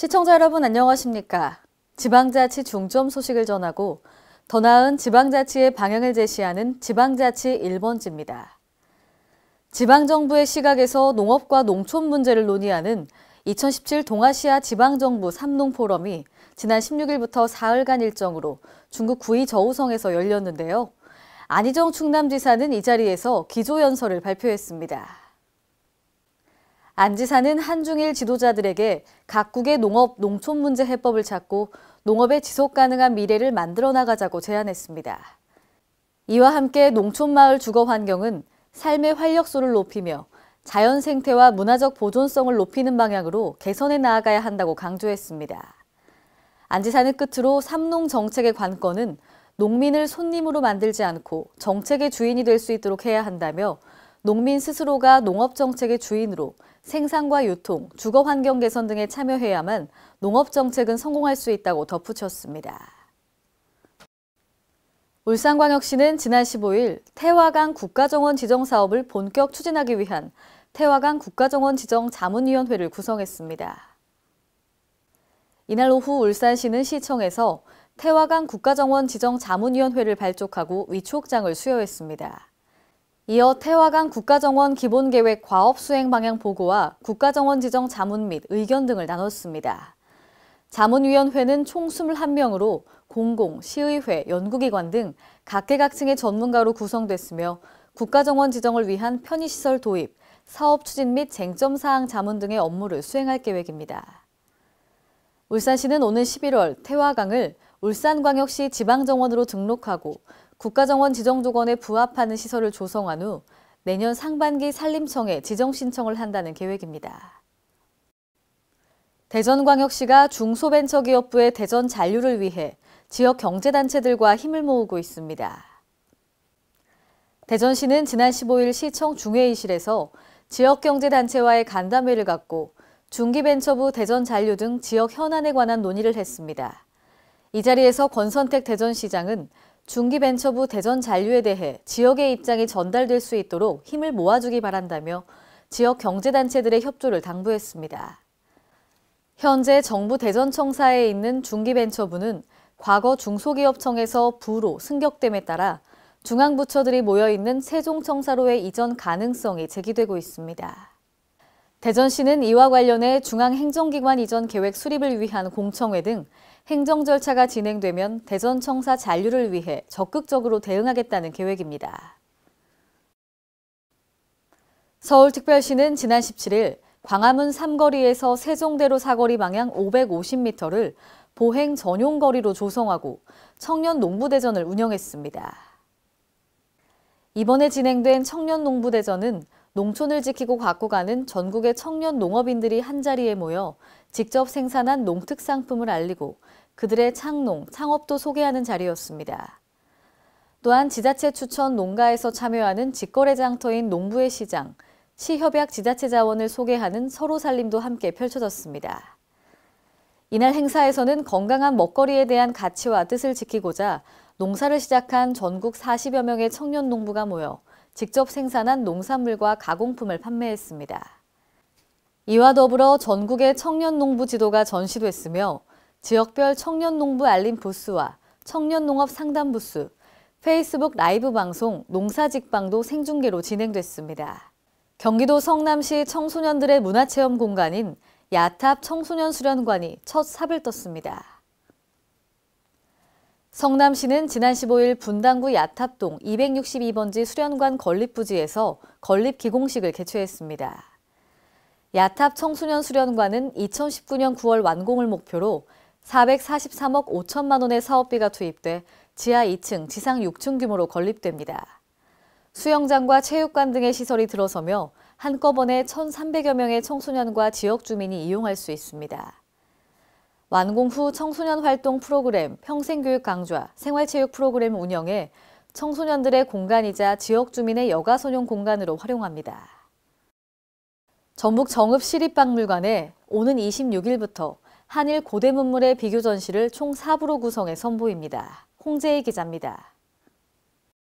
시청자 여러분 안녕하십니까? 지방자치 중점 소식을 전하고 더 나은 지방자치의 방향을 제시하는 지방자치 1번지입니다. 지방정부의 시각에서 농업과 농촌 문제를 논의하는 2017 동아시아 지방정부 삼농포럼이 지난 16일부터 사흘간 일정으로 중국 구이 저우성에서 열렸는데요. 안희정 충남지사는 이 자리에서 기조연설을 발표했습니다. 안 지사는 한중일 지도자들에게 각국의 농업, 농촌 문제 해법을 찾고 농업의 지속 가능한 미래를 만들어 나가자고 제안했습니다. 이와 함께 농촌마을 주거 환경은 삶의 활력소를 높이며 자연 생태와 문화적 보존성을 높이는 방향으로 개선해 나아가야 한다고 강조했습니다. 안 지사는 끝으로 삼농 정책의 관건은 농민을 손님으로 만들지 않고 정책의 주인이 될 수 있도록 해야 한다며 농민 스스로가 농업정책의 주인으로 생산과 유통, 주거환경 개선 등에 참여해야만 농업정책은 성공할 수 있다고 덧붙였습니다. 울산광역시는 지난 15일 태화강 국가정원 지정 사업을 본격 추진하기 위한 태화강 국가정원 지정 자문위원회를 구성했습니다. 이날 오후 울산시는 시청에서 태화강 국가정원 지정 자문위원회를 발족하고 위촉장을 수여했습니다. 이어 태화강 국가정원 기본계획 과업 수행 방향 보고와 국가정원 지정 자문 및 의견 등을 나눴습니다. 자문위원회는 총 21명으로 공공, 시의회, 연구기관 등 각계각층의 전문가로 구성됐으며 국가정원 지정을 위한 편의시설 도입, 사업 추진 및 쟁점사항 자문 등의 업무를 수행할 계획입니다. 울산시는 오는 11월 태화강을 울산광역시 지방정원으로 등록하고 국가정원 지정조건에 부합하는 시설을 조성한 후 내년 상반기 산림청에 지정 신청을 한다는 계획입니다. 대전광역시가 중소벤처기업부의 대전 잔류를 위해 지역 경제단체들과 힘을 모으고 있습니다. 대전시는 지난 15일 시청 중회의실에서 지역경제단체와의 간담회를 갖고 중기벤처부 대전잔류 등 지역 현안에 관한 논의를 했습니다. 이 자리에서 권선택 대전시장은 중기벤처부 대전잔류에 대해 지역의 입장이 전달될 수 있도록 힘을 모아주기 바란다며 지역 경제단체들의 협조를 당부했습니다. 현재 정부 대전청사에 있는 중기벤처부는 과거 중소기업청에서 부로 승격됨에 따라 중앙부처들이 모여있는 세종청사로의 이전 가능성이 제기되고 있습니다. 대전시는 이와 관련해 중앙행정기관 이전 계획 수립을 위한 공청회 등 행정 절차가 진행되면 대전청사 잔류를 위해 적극적으로 대응하겠다는 계획입니다. 서울특별시는 지난 17일 광화문 3거리에서 세종대로 사거리 방향 550m를 보행 전용 거리로 조성하고 청년 농부대전을 운영했습니다. 이번에 진행된 청년 농부대전은 농촌을 지키고 갖고 가는 전국의 청년 농업인들이 한자리에 모여 직접 생산한 농특상품을 알리고 그들의 창농, 창업도 소개하는 자리였습니다. 또한 지자체 추천 농가에서 참여하는 직거래 장터인 농부의 시장, 시협약 지자체 자원을 소개하는 서로살림도 함께 펼쳐졌습니다. 이날 행사에서는 건강한 먹거리에 대한 가치와 뜻을 지키고자 농사를 시작한 전국 40여 명의 청년 농부가 모여 직접 생산한 농산물과 가공품을 판매했습니다. 이와 더불어 전국의 청년 농부 지도가 전시됐으며 지역별 청년 농부 알림 부스와 청년 농업 상담 부스, 페이스북 라이브 방송, 농사직방도 생중계로 진행됐습니다. 경기도 성남시 청소년들의 문화체험 공간인 야탑 청소년 수련관이 첫 삽을 떴습니다. 성남시는 지난 15일 분당구 야탑동 262번지 수련관 건립부지에서 건립 기공식을 개최했습니다. 야탑 청소년 수련관은 2019년 9월 완공을 목표로 443억 5천만 원의 사업비가 투입돼 지하 2층, 지상 6층 규모로 건립됩니다. 수영장과 체육관 등의 시설이 들어서며 한꺼번에 1,300여 명의 청소년과 지역 주민이 이용할 수 있습니다. 완공 후 청소년 활동 프로그램, 평생교육 강좌, 생활체육 프로그램 운영에 청소년들의 공간이자 지역 주민의 여가선용 공간으로 활용합니다. 전북 정읍시립박물관에 오는 26일부터 한일 고대 문물의 비교 전시를 총 4부로 구성해 선보입니다. 홍재희 기자입니다.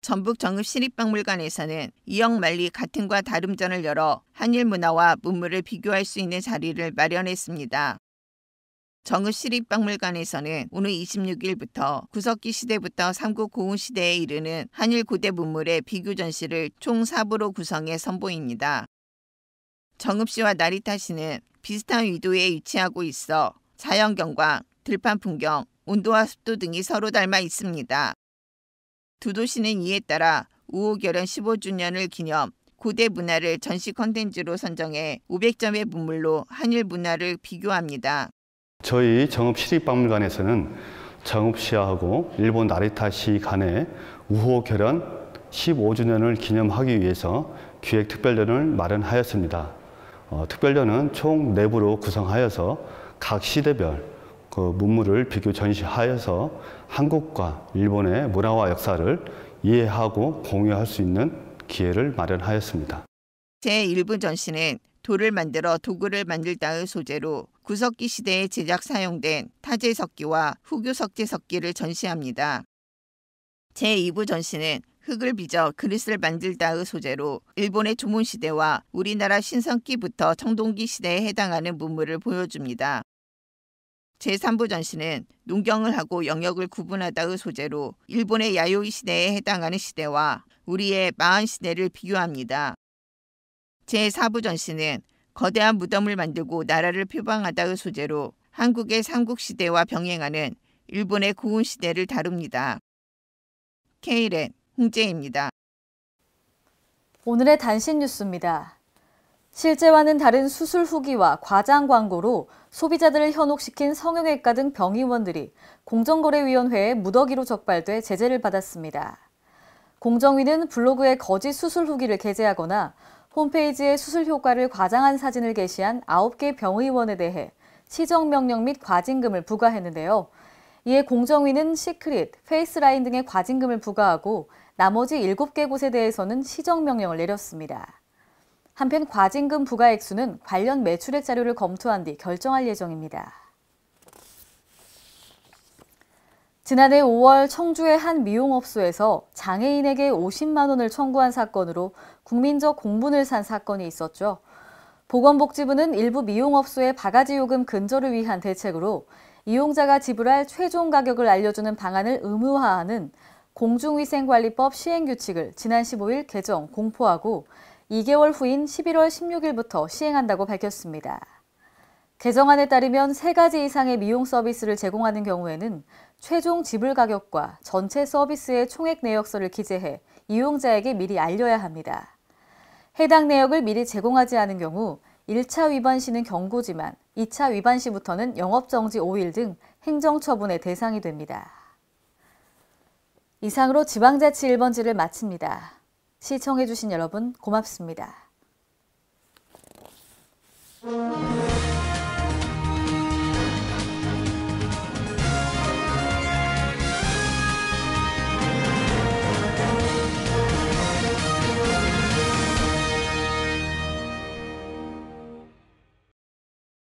전북 정읍시립박물관에서는 이영만리 같은과 다름전을 열어 한일 문화와 문물을 비교할 수 있는 자리를 마련했습니다. 정읍시립박물관에서는 오늘 26일부터 구석기 시대부터 삼국 고운 시대에 이르는 한일 고대 문물의 비교 전시를 총 4부로 구성해 선보입니다. 정읍시와 나리타시는 비슷한 위도에 위치하고 있어 자연경관, 들판 풍경, 온도와 습도 등이 서로 닮아 있습니다. 두 도시는 이에 따라 우호결연 15주년을 기념 고대 문화를 전시 콘텐츠로 선정해 500점의 문물로 한일 문화를 비교합니다. 저희 정읍시립박물관에서는 정읍시하고 일본 나리타시 간의 우호결연 15주년을 기념하기 위해서 기획특별전을 마련하였습니다. 특별전은 총 4부로 구성하여서 각 시대별 그 문물을 비교 전시하여서 한국과 일본의 문화와 역사를 이해하고 공유할 수 있는 기회를 마련하였습니다. 제1부 전시는 돌을 만들어 도구를 만들다의 소재로 구석기 시대에 제작 사용된 타제석기와 후교석제석기를 전시합니다. 제2부 전시는 흙을 빚어 그릇을 만들다의 소재로 일본의 조문시대와 우리나라 신석기부터 청동기 시대에 해당하는 문물을 보여줍니다. 제3부 전시는 농경을 하고 영역을 구분하다의 소재로 일본의 야요이 시대에 해당하는 시대와 우리의 마한 시대를 비교합니다. 제4부 전시는 거대한 무덤을 만들고 나라를 표방하다의 소재로 한국의 삼국시대와 병행하는 일본의 고운 시대를 다룹니다. K랜 홍재입니다. 오늘의 단신 뉴스입니다. 실제와는 다른 수술 후기와 과장 광고로 소비자들을 현혹시킨 성형외과 등 병의원들이 공정거래위원회에 무더기로 적발돼 제재를 받았습니다. 공정위는 블로그에 거짓 수술 후기를 게재하거나 홈페이지에 수술 효과를 과장한 사진을 게시한 9개 병의원에 대해 시정명령 및 과징금을 부과했는데요. 이에 공정위는 시크릿, 페이스라인 등의 과징금을 부과하고 나머지 7개 곳에 대해서는 시정명령을 내렸습니다. 한편 과징금 부과 액수는 관련 매출액 자료를 검토한 뒤 결정할 예정입니다. 지난해 5월 청주의 한 미용업소에서 장애인에게 50만 원을 청구한 사건으로 국민적 공분을 산 사건이 있었죠. 보건복지부는 일부 미용업소의 바가지 요금 근절을 위한 대책으로 이용자가 지불할 최종 가격을 알려주는 방안을 의무화하는 공중위생관리법 시행규칙을 지난 15일 개정, 공포하고 2개월 후인 11월 16일부터 시행한다고 밝혔습니다. 개정안에 따르면 3가지 이상의 미용 서비스를 제공하는 경우에는 최종 지불 가격과 전체 서비스의 총액 내역서를 기재해 이용자에게 미리 알려야 합니다. 해당 내역을 미리 제공하지 않은 경우 1차 위반 시는 경고지만 2차 위반 시부터는 영업정지 5일 등 행정처분의 대상이 됩니다. 이상으로 지방자치 1번지를 마칩니다. 시청해주신 여러분 고맙습니다.